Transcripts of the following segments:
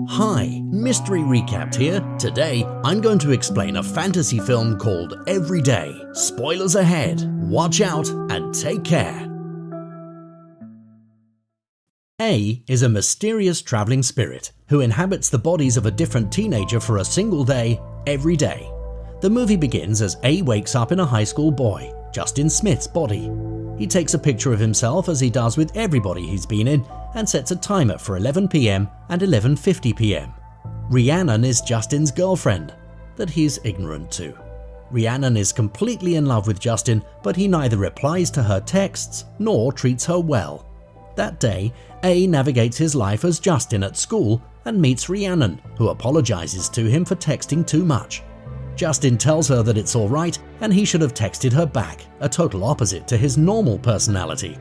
Hi, Mystery Recapped here. Today, I'm going to explain a fantasy film called Every Day. Spoilers ahead. Watch out and take care. A is a mysterious traveling spirit who inhabits the bodies of a different teenager for a single day, every day. The movie begins as A wakes up in a high school boy, Justin Smith's body. He takes a picture of himself as he does with everybody he's been in and sets a timer for 11 PM and 11:50 PM. Rhiannon is Justin's girlfriend that he's ignorant to. Rhiannon is completely in love with Justin, but he neither replies to her texts nor treats her well. That day, A navigates his life as Justin at school and meets Rhiannon, who apologizes to him for texting too much. Justin tells her that it's alright and he should have texted her back, a total opposite to his normal personality.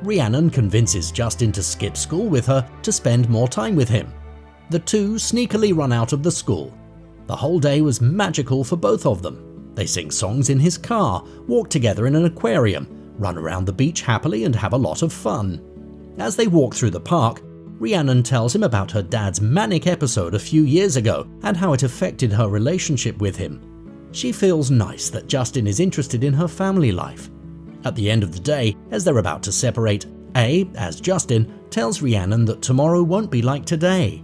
Rhiannon convinces Justin to skip school with her to spend more time with him. The two sneakily run out of the school. The whole day was magical for both of them. They sing songs in his car, walk together in an aquarium, run around the beach happily and have a lot of fun. As they walk through the park, Rhiannon tells him about her dad's manic episode a few years ago and how it affected her relationship with him. She feels nice that Justin is interested in her family life. At the end of the day, as they're about to separate, A, as Justin, tells Rhiannon that tomorrow won't be like today.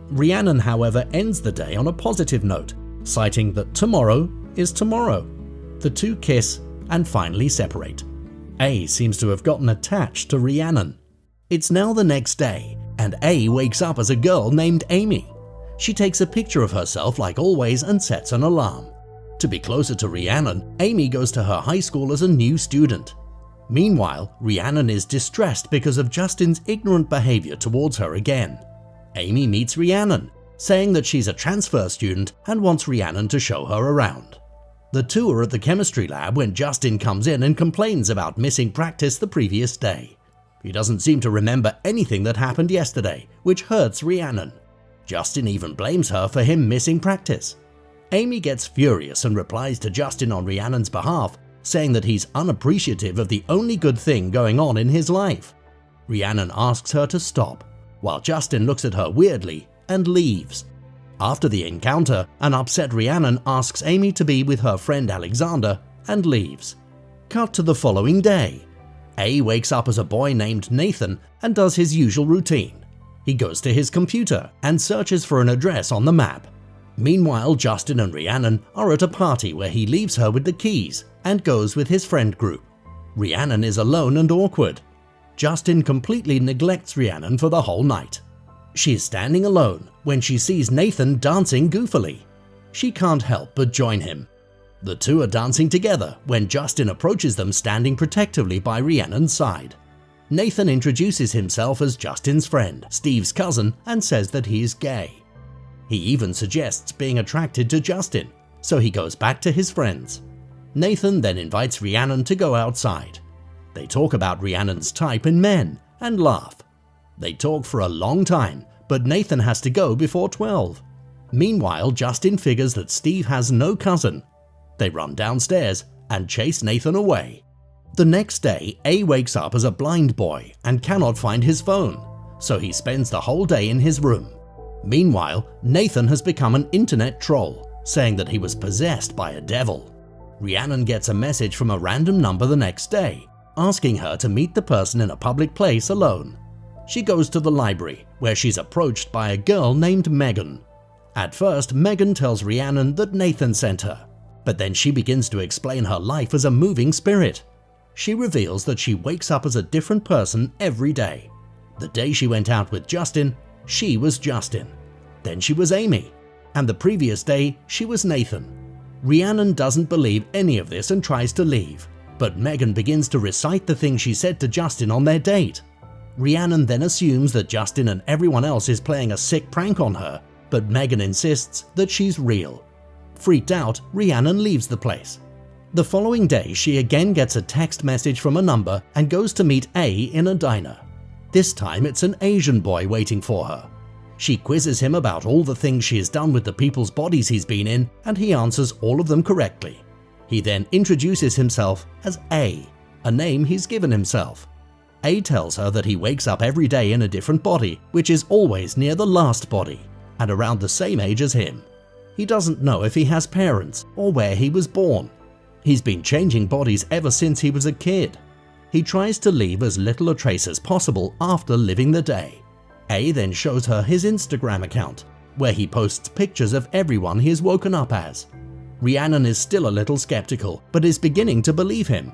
Rhiannon, however, ends the day on a positive note, citing that tomorrow is tomorrow. The two kiss and finally separate. A seems to have gotten attached to Rhiannon. It's now the next day, and A wakes up as a girl named Amy. She takes a picture of herself like always and sets an alarm. To be closer to Rhiannon, Amy goes to her high school as a new student. Meanwhile, Rhiannon is distressed because of Justin's ignorant behavior towards her again. Amy meets Rhiannon, saying that she's a transfer student and wants Rhiannon to show her around. The two are at the chemistry lab when Justin comes in and complains about missing practice the previous day. He doesn't seem to remember anything that happened yesterday, which hurts Rhiannon. Justin even blames her for him missing practice. Amy gets furious and replies to Justin on Rhiannon's behalf, saying that he's unappreciative of the only good thing going on in his life. Rhiannon asks her to stop, while Justin looks at her weirdly and leaves. After the encounter, an upset Rhiannon asks Amy to be with her friend Alexander and leaves. Cut to the following day. A wakes up as a boy named Nathan and does his usual routine. He goes to his computer and searches for an address on the map. Meanwhile, Justin and Rhiannon are at a party where he leaves her with the keys and goes with his friend group. Rhiannon is alone and awkward. Justin completely neglects Rhiannon for the whole night. She is standing alone when she sees Nathan dancing goofily. She can't help but join him. The two are dancing together when Justin approaches them standing protectively by Rhiannon's side. Nathan introduces himself as Justin's friend, Steve's cousin, and says that he is gay. He even suggests being attracted to Justin, so he goes back to his friends. Nathan then invites Rhiannon to go outside. They talk about Rhiannon's type in men and laugh. They talk for a long time, but Nathan has to go before 12. Meanwhile, Justin figures that Steve has no cousin. They run downstairs and chase Nathan away. The next day, A wakes up as a blind boy and cannot find his phone, so he spends the whole day in his room. Meanwhile, Nathan has become an internet troll, saying that he was possessed by a devil. Rhiannon gets a message from a random number the next day, asking her to meet the person in a public place alone. She goes to the library, where she's approached by a girl named Megan. At first, Megan tells Rhiannon that Nathan sent her, but then she begins to explain her life as a moving spirit. She reveals that she wakes up as a different person every day. The day she went out with Justin, she was Justin. Then she was Amy. And the previous day, she was Nathan. Rhiannon doesn't believe any of this and tries to leave, but Megan begins to recite the things she said to Justin on their date. Rhiannon then assumes that Justin and everyone else is playing a sick prank on her, but Megan insists that she's real. Freaked out, Rhiannon leaves the place. The following day, she again gets a text message from a number and goes to meet A in a diner. This time it's an Asian boy waiting for her. She quizzes him about all the things she has done with the people's bodies he's been in, and he answers all of them correctly. He then introduces himself as A, a name he's given himself. A tells her that he wakes up every day in a different body, which is always near the last body. and around the same age as him. He doesn't know if he has parents or where he was born. He's been changing bodies ever since he was a kid. He tries to leave as little a trace as possible after living the day. A then shows her his Instagram account, where he posts pictures of everyone he has woken up as. Rhiannon is still a little skeptical, but is beginning to believe him.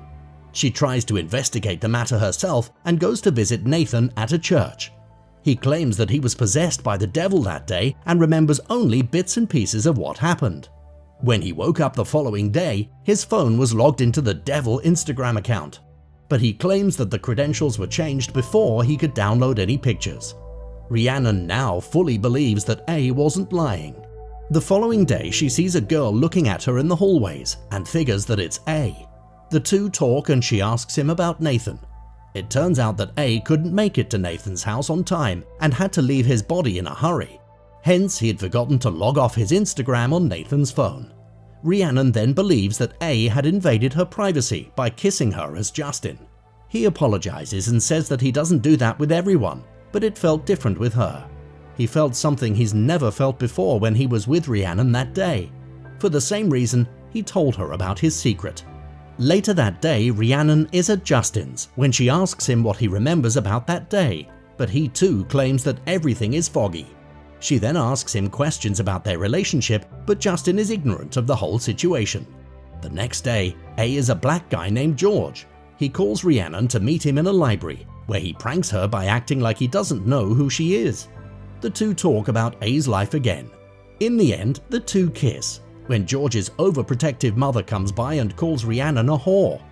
She tries to investigate the matter herself and goes to visit Nathan at a church. He claims that he was possessed by the devil that day and remembers only bits and pieces of what happened. When he woke up the following day, his phone was logged into the devil Instagram account, but he claims that the credentials were changed before he could download any pictures. Rhiannon now fully believes that A wasn't lying. The following day, she sees a girl looking at her in the hallways and figures that it's A. The two talk and she asks him about Nathan. It turns out that A couldn't make it to Nathan's house on time and had to leave his body in a hurry. Hence, he had forgotten to log off his Instagram on Nathan's phone. Rhiannon then believes that A had invaded her privacy by kissing her as Justin. He apologizes and says that he doesn't do that with everyone, but it felt different with her. He felt something he's never felt before when he was with Rhiannon that day. For the same reason, he told her about his secret. Later that day, Rhiannon is at Justin's when she asks him what he remembers about that day, but he too claims that everything is foggy. She then asks him questions about their relationship, but Justin is ignorant of the whole situation. The next day, A is a black guy named George. He calls Rhiannon to meet him in a library, where he pranks her by acting like he doesn't know who she is. The two talk about A's life again. In the end, the two kiss, when George's overprotective mother comes by and calls Rhiannon a whore.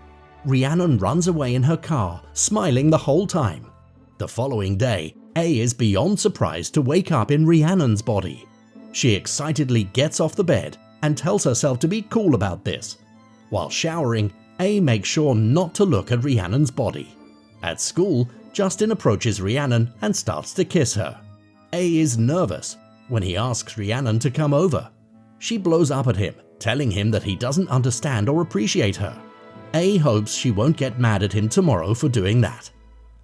Rhiannon runs away in her car, smiling the whole time. The following day, A is beyond surprised to wake up in Rhiannon's body. She excitedly gets off the bed and tells herself to be cool about this. While showering, A makes sure not to look at Rhiannon's body. At school, Justin approaches Rhiannon and starts to kiss her. A is nervous when he asks Rhiannon to come over. She blows up at him, telling him that he doesn't understand or appreciate her. A hopes she won't get mad at him tomorrow for doing that.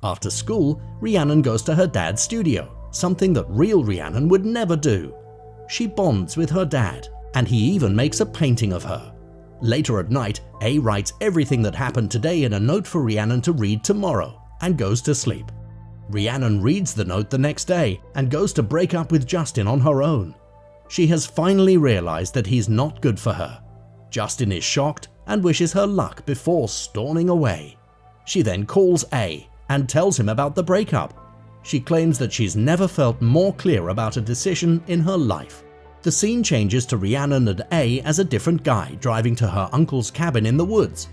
After school, Rhiannon goes to her dad's studio, something that real Rhiannon would never do. She bonds with her dad, and he even makes a painting of her. Later at night, A writes everything that happened today in a note for Rhiannon to read tomorrow, and goes to sleep. Rhiannon reads the note the next day and goes to break up with Justin on her own. She has finally realized that he's not good for her. Justin is shocked and wishes her luck before storming away. She then calls A and tells him about the breakup. She claims that she's never felt more clear about a decision in her life. The scene changes to Rhiannon and A as a different guy driving to her uncle's cabin in the woods.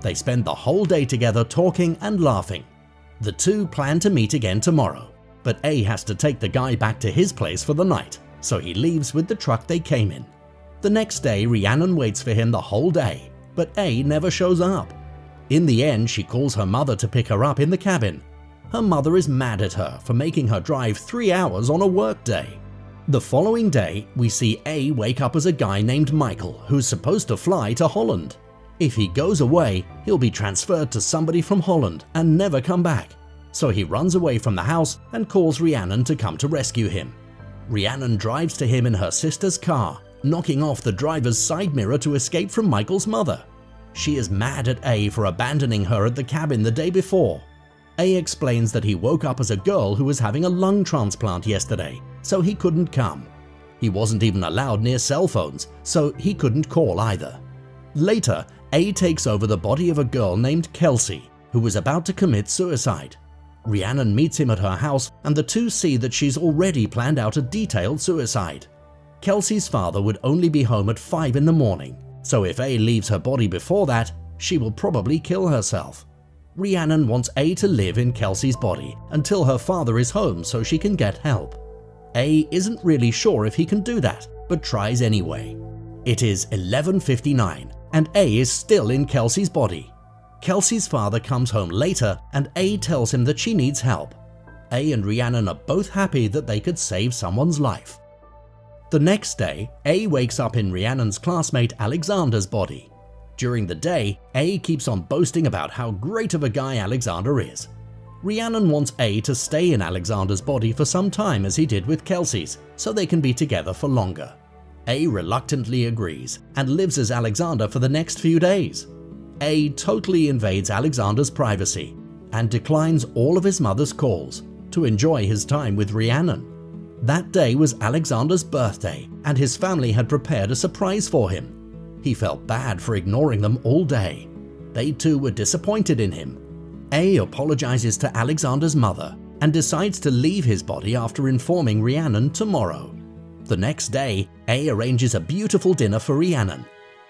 They spend the whole day together talking and laughing. The two plan to meet again tomorrow, but A has to take the guy back to his place for the night, so he leaves with the truck they came in. The next day, Rhiannon waits for him the whole day, but A never shows up. In the end, she calls her mother to pick her up in the cabin. Her mother is mad at her for making her drive 3 hours on a work day. The following day, we see A wake up as a guy named Michael who's supposed to fly to Holland. If he goes away, he'll be transferred to somebody from Holland and never come back. So he runs away from the house and calls Rhiannon to come to rescue him. Rhiannon drives to him in her sister's car, knocking off the driver's side mirror to escape from Michael's mother. She is mad at A for abandoning her at the cabin the day before. A explains that he woke up as a girl who was having a lung transplant yesterday, so he couldn't come. He wasn't even allowed near cell phones, so he couldn't call either. Later, A takes over the body of a girl named Kelsey, who was about to commit suicide. Rhiannon meets him at her house and the two see that she's already planned out a detailed suicide. Kelsey's father would only be home at 5 in the morning, so if A leaves her body before that, she will probably kill herself. Rhiannon wants A to live in Kelsey's body until her father is home so she can get help. A isn't really sure if he can do that, but tries anyway. It is 11:59 and A is still in Kelsey's body. Kelsey's father comes home later and A tells him that she needs help. A and Rhiannon are both happy that they could save someone's life. The next day, A wakes up in Rhiannon's classmate Alexander's body. During the day, A keeps on boasting about how great of a guy Alexander is. Rhiannon wants A to stay in Alexander's body for some time as he did with Kelsey's, so they can be together for longer. A reluctantly agrees and lives as Alexander for the next few days. A totally invades Alexander's privacy and declines all of his mother's calls to enjoy his time with Rhiannon. That day was Alexander's birthday and his family had prepared a surprise for him. He felt bad for ignoring them all day. They too were disappointed in him. A apologizes to Alexander's mother and decides to leave his body after informing Rhiannon tomorrow. The next day, A arranges a beautiful dinner for Rhiannon.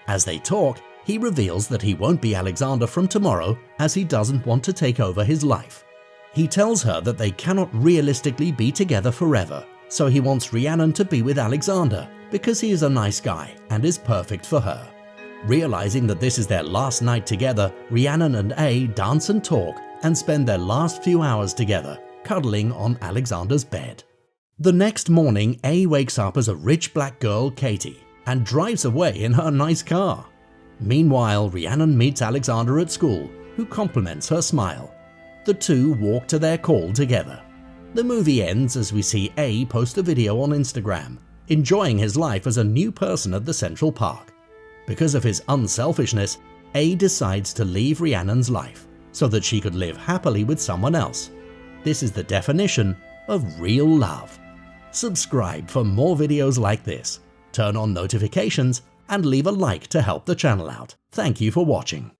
As they talk, he reveals that he won't be Alexander from tomorrow as he doesn't want to take over his life. He tells her that they cannot realistically be together forever, so he wants Rhiannon to be with Alexander because he is a nice guy and is perfect for her. Realizing that this is their last night together, Rhiannon and A dance and talk and spend their last few hours together, cuddling on Alexander's bed. The next morning, A wakes up as a rich black girl, Katie, and drives away in her nice car. Meanwhile, Rhiannon meets Alexander at school, who compliments her smile. The two walk to their call together. The movie ends as we see A post a video on Instagram, enjoying his life as a new person at the Central Park. Because of his unselfishness, A decides to leave Rhiannon's life so that she could live happily with someone else. This is the definition of real love. Subscribe for more videos like this, turn on notifications, and leave a like to help the channel out. Thank you for watching.